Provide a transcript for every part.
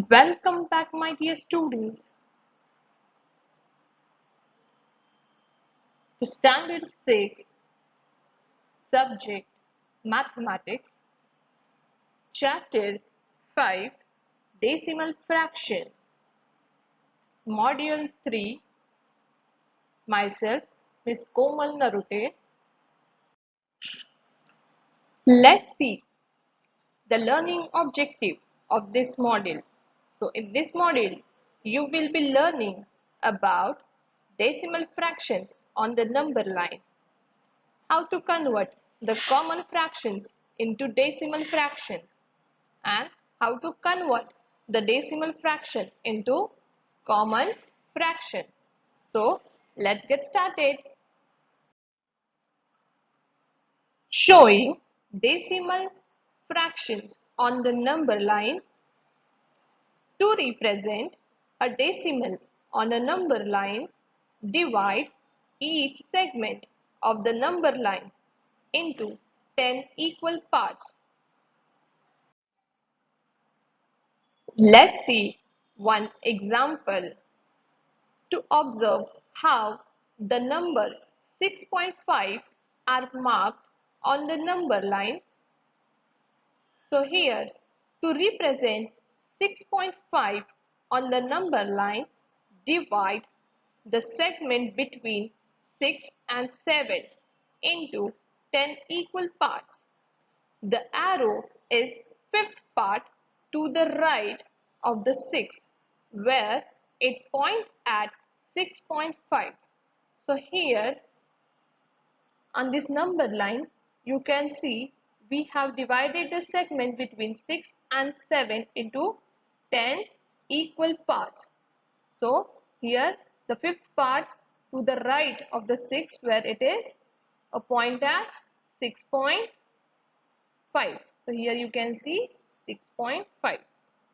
Welcome back, my dear students, to Standard 6, Subject Mathematics, Chapter 5, Decimal Fraction, Module 3. Myself, Miss Komal Narute. Let's see the learning objective of this module. So, in this module, you will be learning about decimal fractions on the number line, how to convert the common fractions into decimal fractions, and how to convert the decimal fraction into common fraction. So let's get started. Showing decimal fractions on the number line. To represent a decimal on a number line, divide each segment of the number line into 10 equal parts. Let's see one example to observe how the number 6.5 are marked on the number line. So here, to represent 6.5 on the number line, divide the segment between 6 and 7 into 10 equal parts. The arrow is fifth part to the right of the 6, where it points at 6.5. So here on this number line, you can see we have divided the segment between 6 and 7 into 10 equal parts. So here the fifth part to the right of the 6, where it is a point at 6.5. So here you can see 6.5.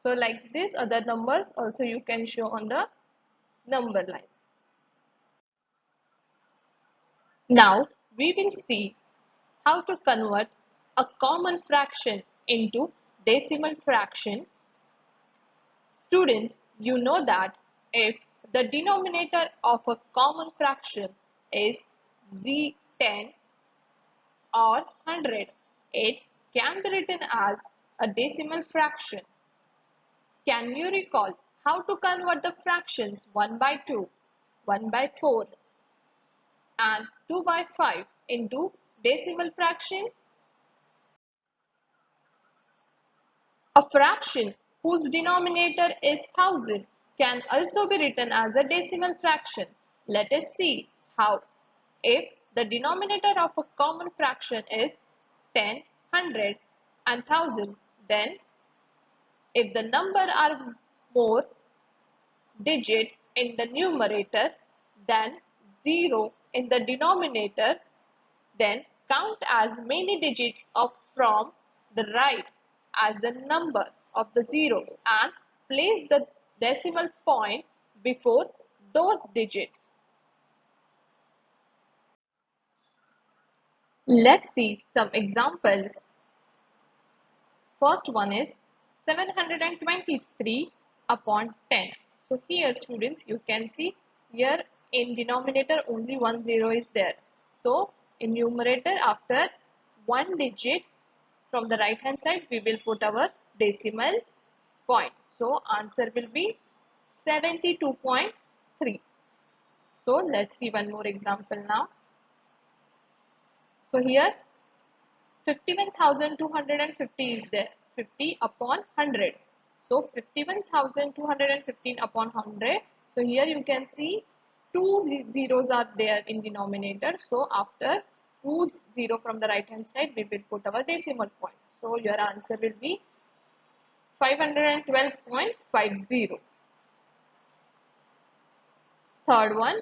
So like this other numbers also you can show on the number line. Now we will see how to convert a common fraction into decimal fraction. Students, you know that if the denominator of a common fraction is 10 or 100, it can be written as a decimal fraction. Can you recall how to convert the fractions 1 by 2, 1 by 4 and 2 by 5 into decimal fraction? A fraction whose denominator is 1000 can also be written as a decimal fraction. Let us see how. If the denominator of a common fraction is 10, 100 and 1000, then if the number are more digit in the numerator than 0 in the denominator, then count as many digits from the right as the number of the zeros and place the decimal point before those digits. Let's see some examples. First one is 723 upon 10. So here students, you can see here in denominator only one zero is there. So in numerator, after one digit from the right hand side, we will put our decimal point. So answer will be 72.3. So let's see one more example now. So here 51,250 is there. 50 upon 100. So 51,215 upon 100. So here you can see two zeros are there in denominator. So after two zero from the right hand side, we will put our decimal point. So your answer will be 512.50. Third one,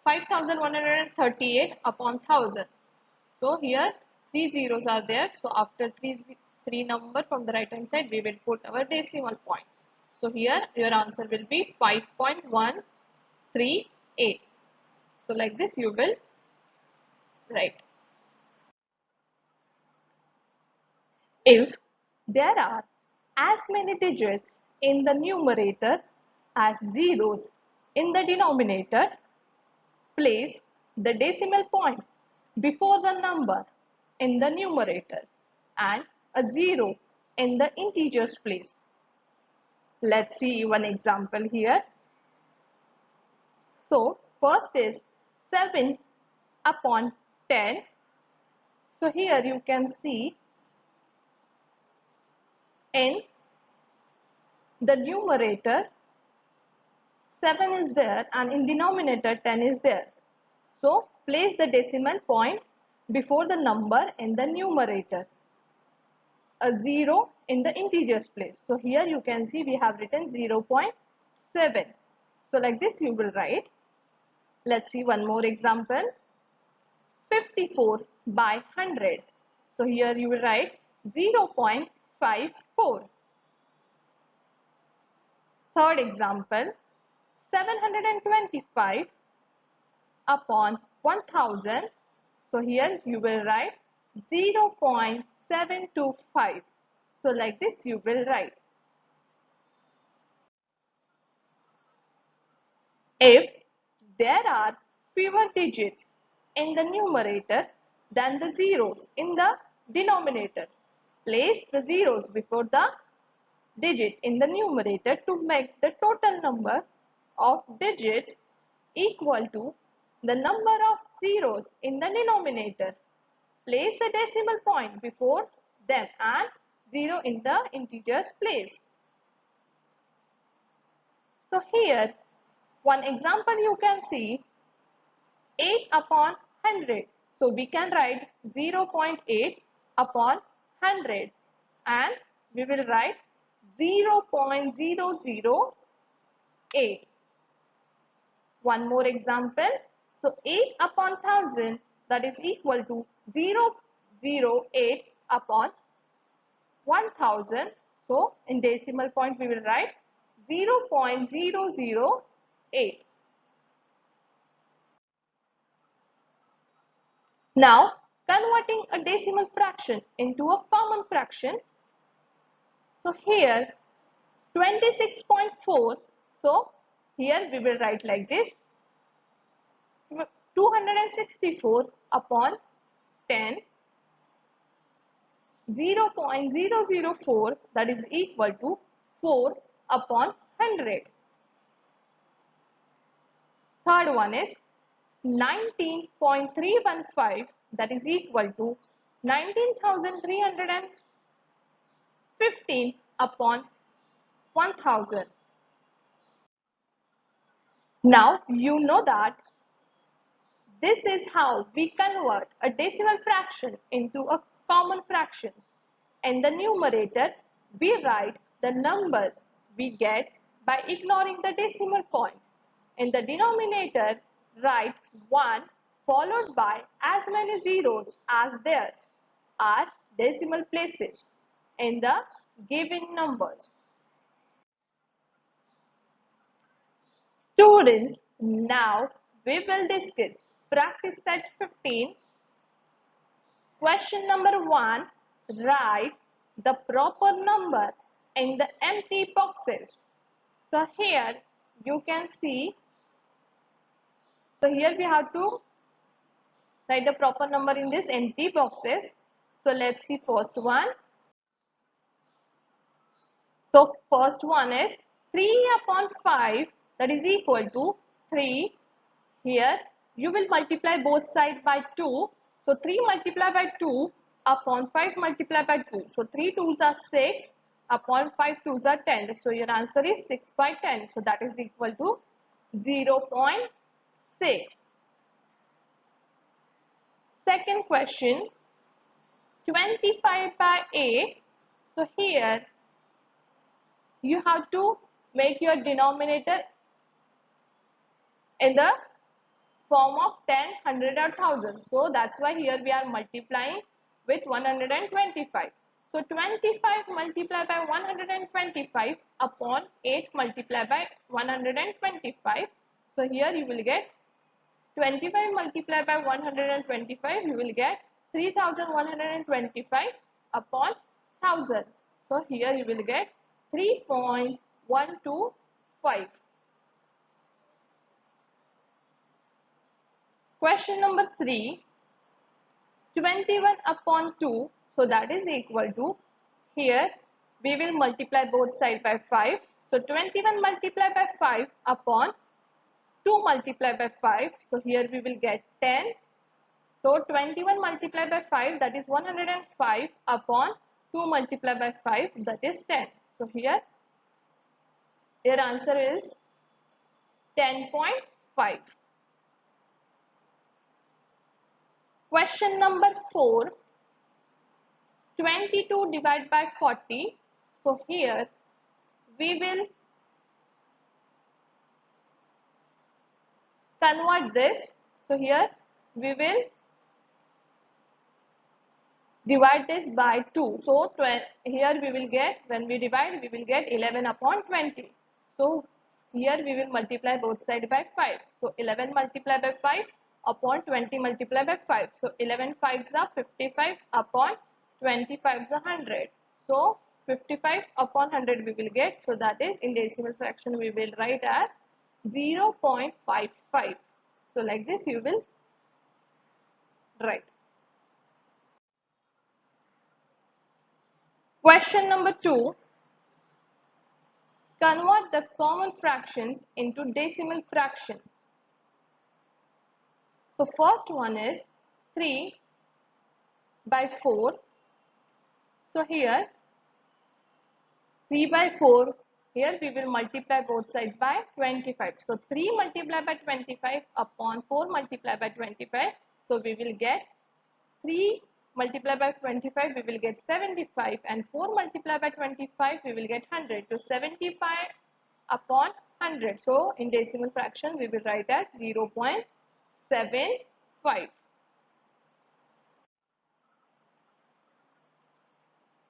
5,138 upon 1000. So here three zeros are there. So after three number from the right hand side, we will put our decimal point. So here your answer will be 5.138. So like this you will write. If there are as many digits in the numerator as zeros in the denominator, place the decimal point before the number in the numerator and a zero in the integers place. Let's see one example here. So first is 7 upon 10. So here you can see in the numerator 7 is there and in denominator 10 is there. So place the decimal point before the number in the numerator, a 0 in the integers place. So here you can see we have written 0.7. So like this you will write. Let's see one more example. 54 by 100. So here you will write 0.54. Third example, 725 upon 1000. So here you will write 0.725. So like this you will write. If there are fewer digits in the numerator than the zeros in the denominator, place the zeros before the digit in the numerator to make the total number of digits equal to the number of zeros in the denominator. Place a decimal point before them and 0 in the integers place. So here one example you can see 8 upon 100. So we can write 0.8 upon 100 and we will write 0.008. One more example. So 8 upon 1000, that is equal to 0.08 upon 1000. So in decimal point we will write 0.008. Now converting a decimal fraction into a common fraction. So here 26.4. So here we will write like this. 264 upon 10, 0.004, that is equal to 4 upon 100. Third one is 19.315, that is equal to 19,315 upon 1000. Now you know that this is how we convert a decimal fraction into a common fraction. In the numerator, we write the number we get by ignoring the decimal point. In the denominator, write 1 followed by as many zeros as there are decimal places in the given numbers. Students, now we will discuss practice set 15. Question number 1. Write the proper number in the empty boxes. So here you can see, so here we have to write the proper number in this empty boxes. So let's see first one. So first one is 3 upon 5, that is equal to 3. Here you will multiply both sides by 2. So 3 multiplied by 2 upon 5 multiplied by 2. So 3 2s are 6 upon 5 2s are 10. So your answer is 6 by 10. So that is equal to 0.6. Second question, 25 by 8. So here you have to make your denominator in the form of 10, 100 or 1000. So that's why here we are multiplying with 125. So 25 multiplied by 125 upon 8 multiplied by 125. So here you will get 25 multiplied by 125, you will get 3125 upon 1000. So here you will get 3.31. 1 to 5. Question number 3, 21 upon 2, so that is equal to, here we will multiply both sides by 5. So 21 multiplied by 5 upon 2 multiplied by 5. So here we will get 10. So 21 multiplied by 5, that is 105 upon 2 multiplied by 5, that is 10. So here your answer is 10.5. Question number 4, 22 divided by 40. So here we will convert this. So here we will divide this by 2. So here we will get, when we divide, we will get 11 upon 20. So here we will multiply both sides by 5. So 11 multiplied by 5 upon 20 multiplied by 5. So 11 5s are 55 upon 25 is 100. So 55 upon 100 we will get. So that is, in decimal fraction we will write as 0.55. So like this you will write. Question number 2. Convert the common fractions into decimal fractions. So first one is 3 by 4. So here 3 by 4, here we will multiply both sides by 25. So 3 multiplied by 25 upon 4 multiplied by 25. So we will get 3 multiplied by 25, we will get 75, and 4 multiplied by 25, we will get 100. So 75 upon 100. So in decimal fraction, we will write as 0.75.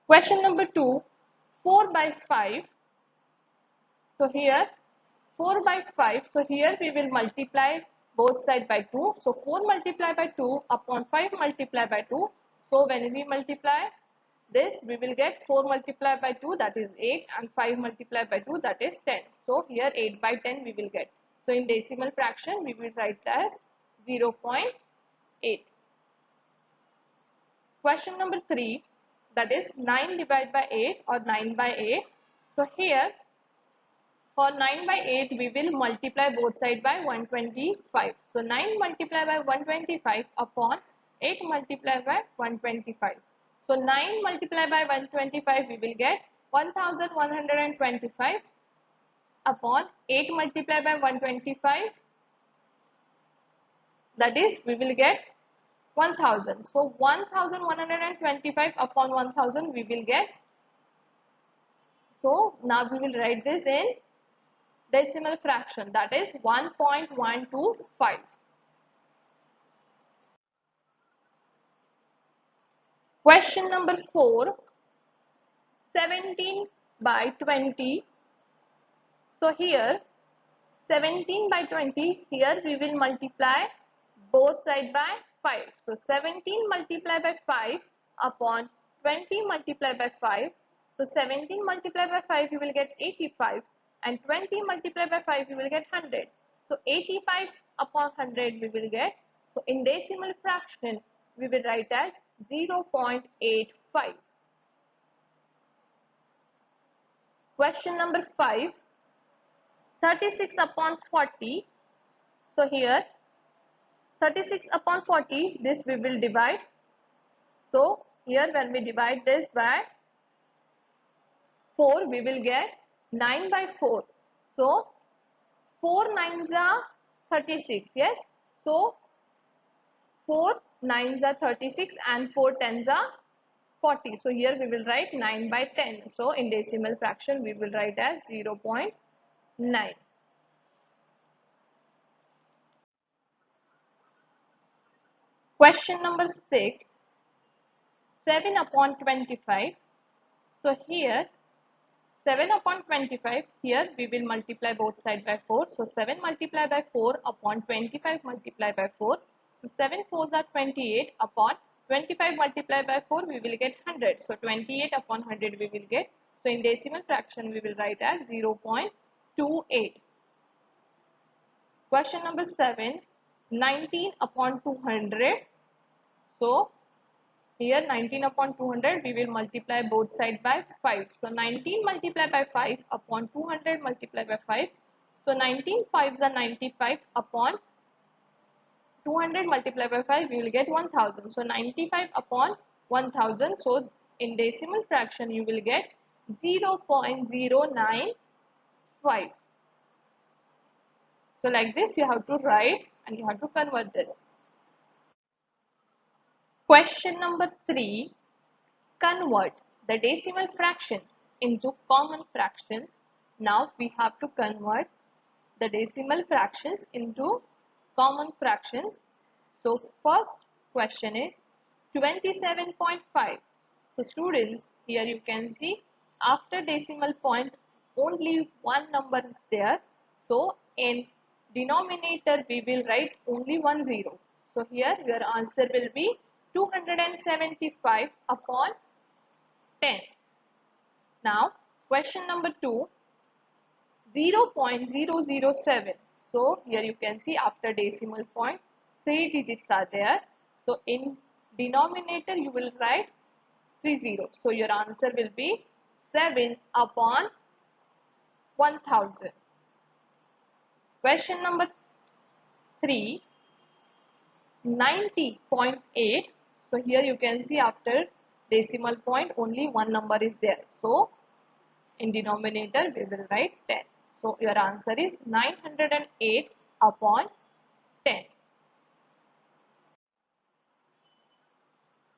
Question number 2, 4 by 5. So here 4 by 5. So here we will multiply both sides by 2. So 4 multiplied by 2 upon 5 multiplied by 2. So when we multiply this, we will get 4 multiplied by 2, that is 8, and 5 multiplied by 2, that is 10. So here 8 by 10 we will get. So in decimal fraction we will write as 0.8. Question number 3, that is 9 divided by 8 or 9 by 8. So here for 9 by 8 we will multiply both sides by 125. So 9 multiplied by 125 upon 8 multiplied by 125. So 9 multiplied by 125 we will get 1125 upon 8 multiplied by 125, that is we will get 1000. So 1125 upon 1000 we will get. So now we will write this in decimal fraction, that is 1.125. Question number 4, 17 by 20. So here 17 by 20, here we will multiply both sides by 5. So 17 multiplied by 5 upon 20 multiplied by 5. So 17 multiplied by 5 you will get 85, and 20 multiplied by 5 you will get 100. So 85 upon 100 we will get. So in decimal fraction we will write as 0.85. Question number 5, 36 upon 40. So here 36 upon 40, this we will divide. So here when we divide this by 4, we will get 9 by 4. So 4 nines are 36, yes. So 4 nines are 36 and 4 tens are 40. So here we will write 9 by 10. So in decimal fraction we will write as 0.9. Question number 6, 7 upon 25. So here 7 upon 25, here we will multiply both sides by 4. So 7 multiplied by 4 upon 25 multiplied by 4. So 7 4s are 28 upon 25 multiplied by 4, we will get 100. So 28 upon 100 we will get So in decimal fraction we will write as 0.28. Question number 7, 19 upon 200. So here 19 upon 200 we will multiply both sides by 5. So 19 multiplied by 5 upon 200 multiplied by 5. So 19 5s are 95 upon 200 multiplied by 5 we will get 1000. So 95 upon 1000. So in decimal fraction you will get 0.095. So like this you have to write and you have to convert this. Question number 3. Convert the decimal fractions into common fractions. Now we have to convert the decimal fractions into common fractions. So first question is 27.5. So students, here you can see after decimal point only one number is there. So in denominator we will write only 10. So here your answer will be 275 upon 10. Now question number 2, 0.007. So here you can see after decimal point 3 digits are there. So in denominator you will write 3 zeros. So your answer will be 7 upon 1000. Question number 3, 90.8. So here you can see after decimal point only one number is there. So in denominator we will write 10. So your answer is 908 upon 10.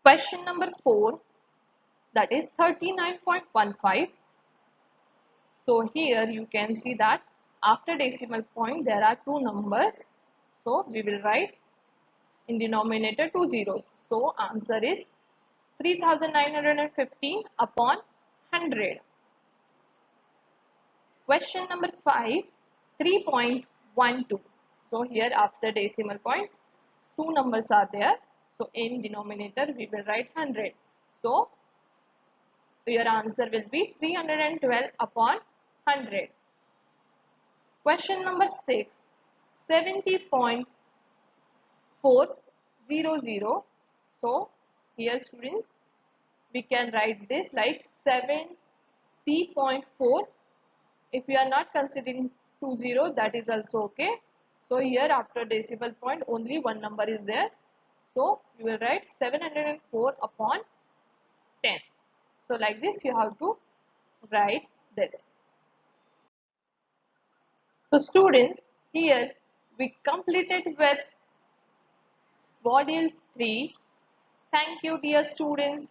Question number 4, that is 39.15. So here you can see that after decimal point there are two numbers. So we will write in denominator two zeros. So answer is 3915 upon 100. Question number 5, 3.12. So here after decimal point two numbers are there. So in denominator we will write 100. So your answer will be 312 upon 100. Question number 6, 70.400. So here students we can write this like 70.4. If you are not considering 20, that is also okay. So here after decimal point only one number is there. So you will write 704 upon 10. So like this you have to write this. So students, here we completed with module 3. Thank you dear students.